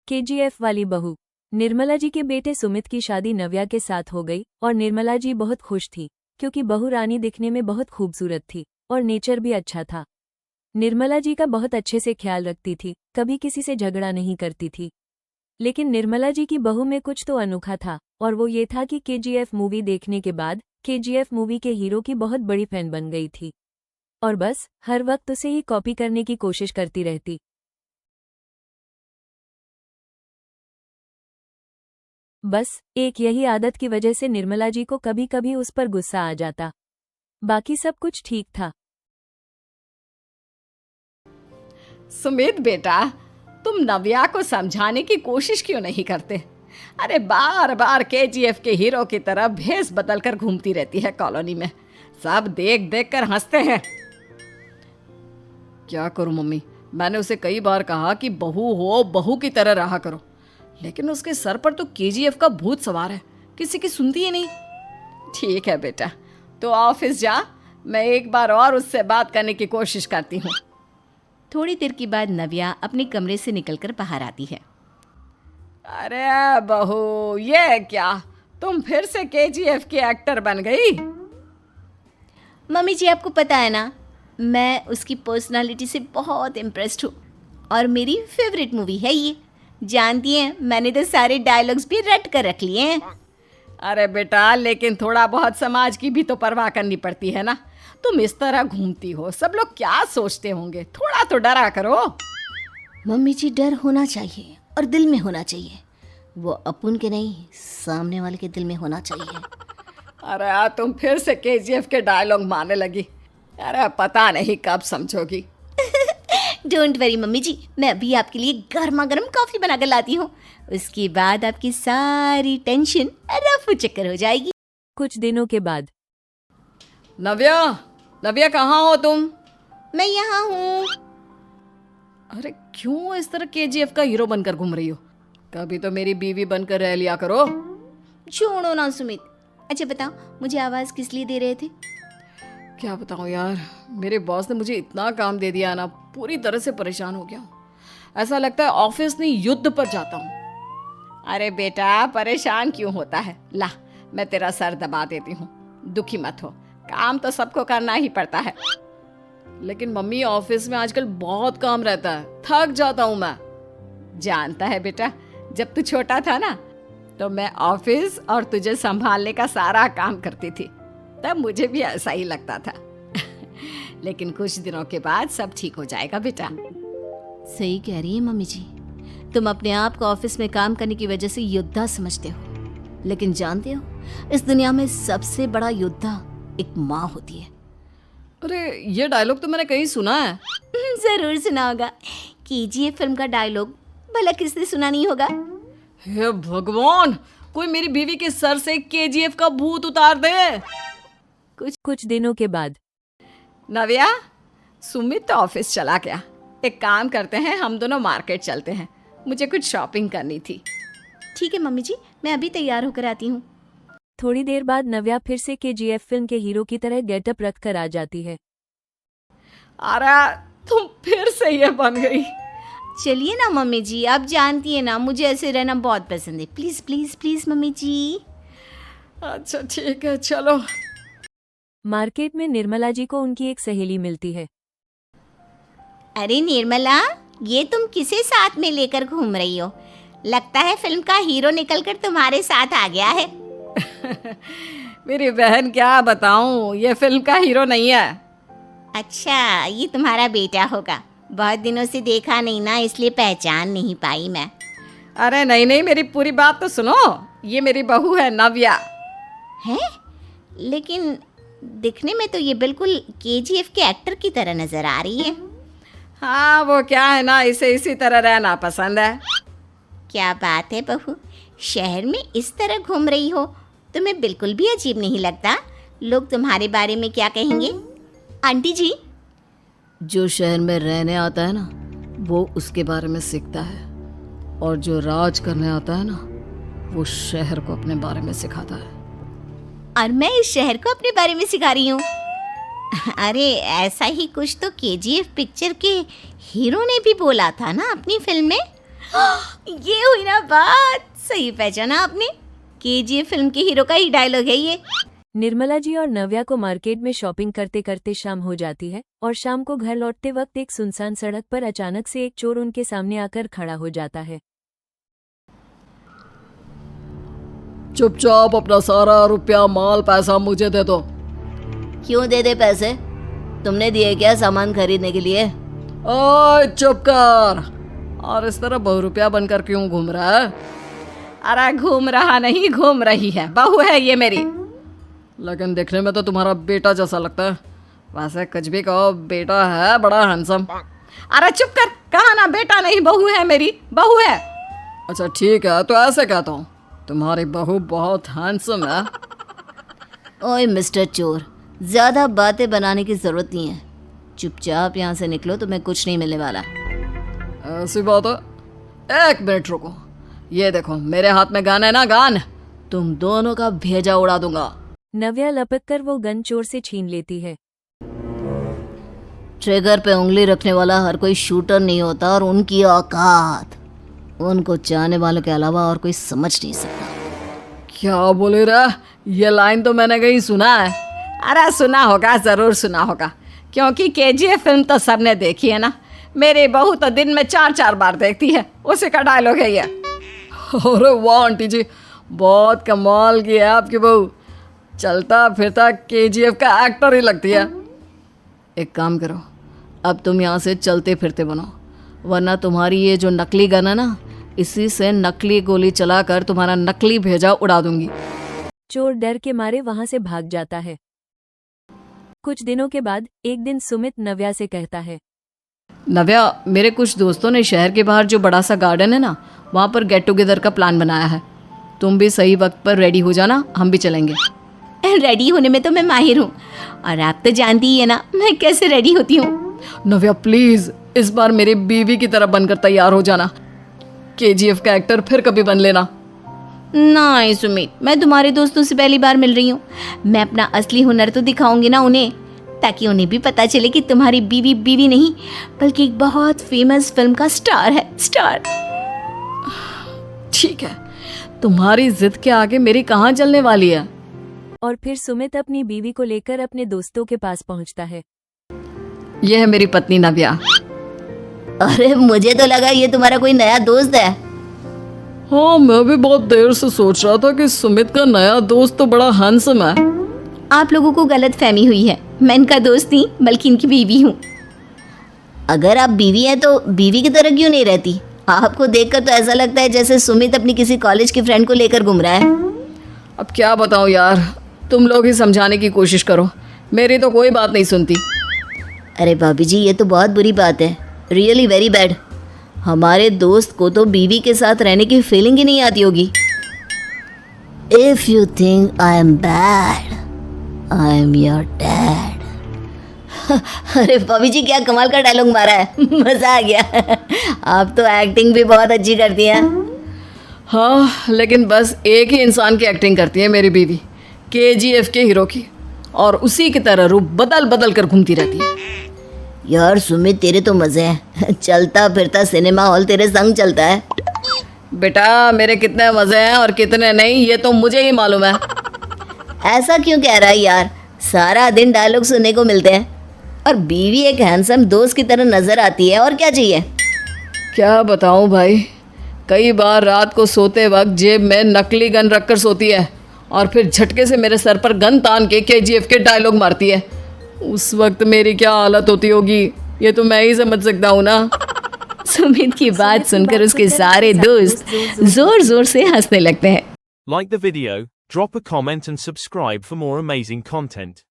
KGF वाली बहू। निर्मला जी के बेटे सुमित की शादी नव्या के साथ हो गई और निर्मला जी बहुत खुश थी क्योंकि बहू रानी दिखने में बहुत खूबसूरत थी और नेचर भी अच्छा था। निर्मला जी का बहुत अच्छे से ख्याल रखती थी, कभी किसी से झगड़ा नहीं करती थी। लेकिन निर्मला जी की बहू में कुछ तो अनोखा था और वो ये था कि केजीएफ मूवी देखने के बाद केजीएफ मूवी के हीरो की बहुत बड़ी फैन बन गई थी और बस हर वक्त उसे ही कॉपी करने की कोशिश करती रहती। बस एक यही आदत की वजह से निर्मला जी को कभी कभी उस पर गुस्सा आ जाता। बाकी सब कुछ ठीक था। सुमित बेटा, तुम नव्या को समझाने की कोशिश क्यों नहीं करते? अरे बार बार केजीएफ के हीरो की तरह भेस बदलकर घूमती रहती है कॉलोनी में। सब देख देख कर हंसते हैं। क्या करूं मम्मी, मैंने उसे कई बार कहा कि बहू हो, बहू की तरह रहा करो, लेकिन उसके सर पर तो केजीएफ का भूत सवार है, किसी की सुनती ही नहीं। ठीक है बेटा, तो ऑफिस जा, मैं एक बार और उससे बात करने की कोशिश करती हूँ। थोड़ी देर के बाद नव्या अपने कमरे से निकलकर बाहर आती है। अरे बहू, ये क्या, तुम फिर से केजीएफ की एक्टर बन गई? मम्मी जी, आपको पता है ना, मैं उसकी पर्सनालिटी से बहुत इम्प्रेस्ड हूँ और मेरी फेवरेट मूवी है ये। जानती हैं, मैंने तो सारे डायलॉग्स भी रट कर रख लिए हैं। अरे बेटा, लेकिन थोड़ा बहुत समाज की भी तो परवाह करनी पड़ती है ना। तुम इस तरह घूमती हो, सब लोग क्या सोचते होंगे, थोड़ा तो डरा करो। मम्मी जी, डर होना चाहिए और दिल में होना चाहिए। वो अपुन के नहीं, सामने वाले के दिल में होना चाहिए। अरे तुम फिर से केजीएफ के डायलॉग मारने लगी। अरे पता नहीं कब समझोगी। डोंट वरी मम्मी जी, मैं अभी आपके लिए गर्मा गर्म कॉफ़ी बना कर लाती हूँ। उसके बाद आपकी सारी टेंशन रफू चक्कर हो जाएगी। कुछ दिनों के बाद। नव्या, नव्या कहाँ हो तुम? मैं यहाँ हूँ। अरे क्यों इस तरह केजीएफ का हीरो बनकर घूम रही हो? कभी तो मेरी बीवी बनकर रह लिया करो। छोड़ो ना सुमित। अच्छा बताओ, मुझे आवाज़ किस लिए दे रहे थे? क्या बताऊँ यार, मेरे बॉस ने मुझे इतना काम दे दिया ना, पूरी तरह से परेशान हो गया हूँ। ऐसा लगता है ऑफिस नहीं, युद्ध पर जाता हूँ। अरे बेटा, परेशान क्यों होता है? ला, मैं तेरा सर दबा देती हूँ, दुखी मत हो। काम तो सबको करना ही पड़ता है। लेकिन मम्मी, ऑफिस में आजकल बहुत काम रहता है, थक जाता हूँ मैं। जानता है बेटा, जब तू छोटा था ना, तो मैं ऑफिस और तुझे संभालने का सारा काम करती थी, तब मुझे भी ऐसा ही लगता था। लेकिन कुछ दिनों के बाद सब ठीक हो जाएगा बेटा। सही कह रही है मम्मी जी, तुम अपने आप को ऑफिस में काम करने की वजह से योद्धा समझते हो, लेकिन जानते हो, इस दुनिया में सबसे बड़ा योद्धा एक माँ होती है। अरे ये डायलॉग तो मैंने कहीं सुना है। जरूर सुना होगा। केजीएफ फिल्म का डायलॉग भला किसने सुना नहीं होगा? हे भगवान, कोई मेरी बीवी के सर से केजीएफ का भूत उतार दे। कुछ दिनों के बाद। नव्या, सुमित तो ऑफिस चला गया। एक काम करते हैं, हम दोनों मार्केट चलते हैं, मुझे कुछ शॉपिंग करनी थी। ठीक है मम्मी जी, मैं अभी तैयार होकर आती हूँ। थोड़ी देर बाद नव्या फिर से केजीएफ फिल्म के हीरो की तरह गेटअप रख कर आ जाती है। अरे तुम फिर से ये बन गई। चलिए ना मम्मी जी, आप जानती है ना, मुझे ऐसे रहना बहुत पसंद है। प्लीज प्लीज प्लीज मम्मी जी। अच्छा ठीक है, चलो। मार्केट में निर्मला जी को उनकी एक सहेली मिलती है। अरे निर्मला, ये तुम किसे साथ में लेकर घूम रही हो? लगता है फिल्म का हीरो निकलकर तुम्हारे साथ आ गया है। मेरी बहन, क्या बताऊं, ये फिल्म का हीरो नहीं है। अच्छा, ये तुम्हारा बेटा होगा। बहुत दिनों से देखा नहीं ना, इसलिए पहचान नहीं पाई मैं। अरे नहीं नहीं, मेरी पूरी बात तो सुनो। ये मेरी बहू है नव्या। है? लेकिन दिखने में तो ये बिल्कुल केजीएफ के एक्टर की तरह नजर आ रही है। हाँ, वो क्या है ना, इसे इसी तरह रहना पसंद है। क्या बात है बहू, शहर में इस तरह घूम रही हो, तुम्हें बिल्कुल भी अजीब नहीं लगता? लोग तुम्हारे बारे में क्या कहेंगे? आंटी जी, जो शहर में रहने आता है ना, वो उसके बारे में सीखता है, और जो राज करने आता है ना, वो शहर को अपने बारे में सिखाता है। और मैं इस शहर को अपने बारे में सिखा रही हूँ। अरे ऐसा ही कुछ तो केजीएफ पिक्चर के हीरो ने भी बोला था ना अपनी फिल्म में। ये हुई ना बात, सही पहचाना आपने। केजीएफ फिल्म के हीरो का ही डायलॉग है ये। निर्मला जी और नव्या को मार्केट में शॉपिंग करते करते शाम हो जाती है और शाम को घर लौटते वक्त एक सुनसान सड़क पर अचानक से एक चोर उनके सामने आकर खड़ा हो जाता है। चुपचाप अपना सारा रुपया माल पैसा मुझे दे दो। क्यों दे दे पैसे? तुमने दिए क्या सामान खरीदने के लिए? ओए चुप कर। और इस तरह बहुरुपया बनकर क्यों घूम रहा है? अरे घूम रहा नहीं, घूम रही है, बहू है ये मेरी। लेकिन देखने में तो तुम्हारा बेटा जैसा लगता है। वैसे कुछ भी कहो, बेटा है बड़ा हैंडसम। अरे चुप कर, कहा ना बेटा नहीं, बहू है मेरी, बहू है। अच्छा ठीक है, तो ऐसे कहता हूँ, तुम्हारी बहू बहुत हैंडसम है। ओए मिस्टर चोर, ज्यादा बातें बनाने की जरूरत नहीं है। चुपचाप यहाँ से निकलो, तुम्हें कुछ नहीं मिलने वाला। ऐसी बात है? एक मिनट रुको, ये देखो मेरे हाथ में गन है ना, गन। तुम दोनों का भेजा उड़ा दूंगा। नव्या लपककर वो गन चोर से छीन लेती है। ट्रिगर पे उंगली रखने वाला हर कोई शूटर नहीं होता, और उनकी औकात उनको चाहने वालों के अलावा और कोई समझ नहीं सकता। क्या बोले रे? ये लाइन तो मैंने कहीं सुना है। अरे सुना होगा, जरूर सुना होगा, क्योंकि केजीएफ फिल्म तो सबने देखी है ना। मेरी बहू तो दिन में 4-4 बार देखती है, उसी का डायलॉग है ये। अरे वाह आंटी जी, बहुत कमाल की है आपकी बहू। चलता फिरता केजीएफ का एक्टर ही लगती है। एक काम करो, अब तुम यहाँ से चलते फिरते बनो, वरना तुम्हारी ये जो नकली गन है ना, इसी से नकली गोली चलाकर तुम्हारा नकली भेजा उड़ा दूंगी। चोर डर के मारे वहां से भाग जाता है। कुछ दिनों के बाद एक दिन सुमित नव्या से कहता है, नव्या, मेरे कुछ दोस्तों ने शहर के बाहर जो बड़ा सा गार्डन है ना, वहाँ पर गेट टुगेदर का प्लान बनाया है। तुम भी सही वक्त पर रेडी हो जाना, हम भी चलेंगे। रेडी होने में तो मैं माहिर हूँ, और आप तो जानती ही है ना मैं कैसे रेडी होती हूँ। नव्या प्लीज, इस बार मेरी बीवी की तरह बनकर तैयार हो जाना। केजीएफ का एक्टर फिर कभी बन लेना। नहीं सुमित, मैं तुम्हारे दोस्तों से पहली बार मिल रही हूँ। मैं अपना असली हुनर तो दिखाऊंगी ना उन्हें, ताकि उन्हें भी पता चले कि तुम्हारी बीवी बीवी नहीं, बल्कि एक बहुत फेमस फिल्म का स्टार है, स्टार। ठीक है, तुम्हारी जिद के आगे मेरी कहाँ चलने वाली है। और फिर सुमित अपनी बीवी को लेकर अपने दोस्तों के पास पहुंचता है। यह है मेरी पत्नी नव्या। अरे मुझे तो लगा ये तुम्हारा कोई नया दोस्त है। हाँ, मैं भी बहुत देर से सोच रहा था कि सुमित का नया दोस्त तो बड़ा हैंडसम है। आप लोगों को गलत फहमी हुई है, मैं इनका दोस्त नहीं बल्कि इनकी बीवी हूँ। अगर आप बीवी हैं तो बीवी की तरह क्यों नहीं रहती? आपको देखकर तो ऐसा लगता है जैसे सुमित अपनी किसी कॉलेज की फ्रेंड को लेकर घूम रहा है। अब क्या बताऊँ यार, तुम लोग ही समझाने की कोशिश करो, मेरी तो कोई बात नहीं सुनती। अरे भाभी जी, ये तो बहुत बुरी बात है, रियली वेरी बैड। हमारे दोस्त को तो बीवी के साथ रहने की फीलिंग ही नहीं आती होगी। If you think I am bad, I am your dad. अरे भाभी जी, क्या कमाल का डायलॉग मारा है, मजा आ गया। आप तो एक्टिंग भी बहुत अच्छी करती हैं। हाँ, लेकिन बस एक ही इंसान की एक्टिंग करती है मेरी बीवी, केजीएफ के हीरो की, और उसी की तरह रूप बदल बदल कर घूमती रहती है। यार सुमित, तेरे तो मजे हैं, चलता फिरता सिनेमा हॉल तेरे संग चलता है। बेटा, मेरे कितने मजे हैं और कितने नहीं, ये तो मुझे ही मालूम है। ऐसा क्यों कह रहा है यार, सारा दिन डायलॉग सुनने को मिलते हैं, और बीवी एक हैंडसम दोस्त की तरह नजर आती है, और क्या चाहिए। क्या बताऊं भाई, कई बार रात को सोते वक्त जेब में नकली गन रखकर सोती है, और फिर झटके से मेरे सर पर गन तान के केजीएफ के डायलॉग मारती है। उस वक्त मेरी क्या हालत होती होगी, ये तो मैं ही समझ सकता हूँ ना। सुमित की बात सुनकर उसके सारे दोस्त जोर जोर से हंसने लगते हैं। Like the video, drop a comment and subscribe for more amazing content.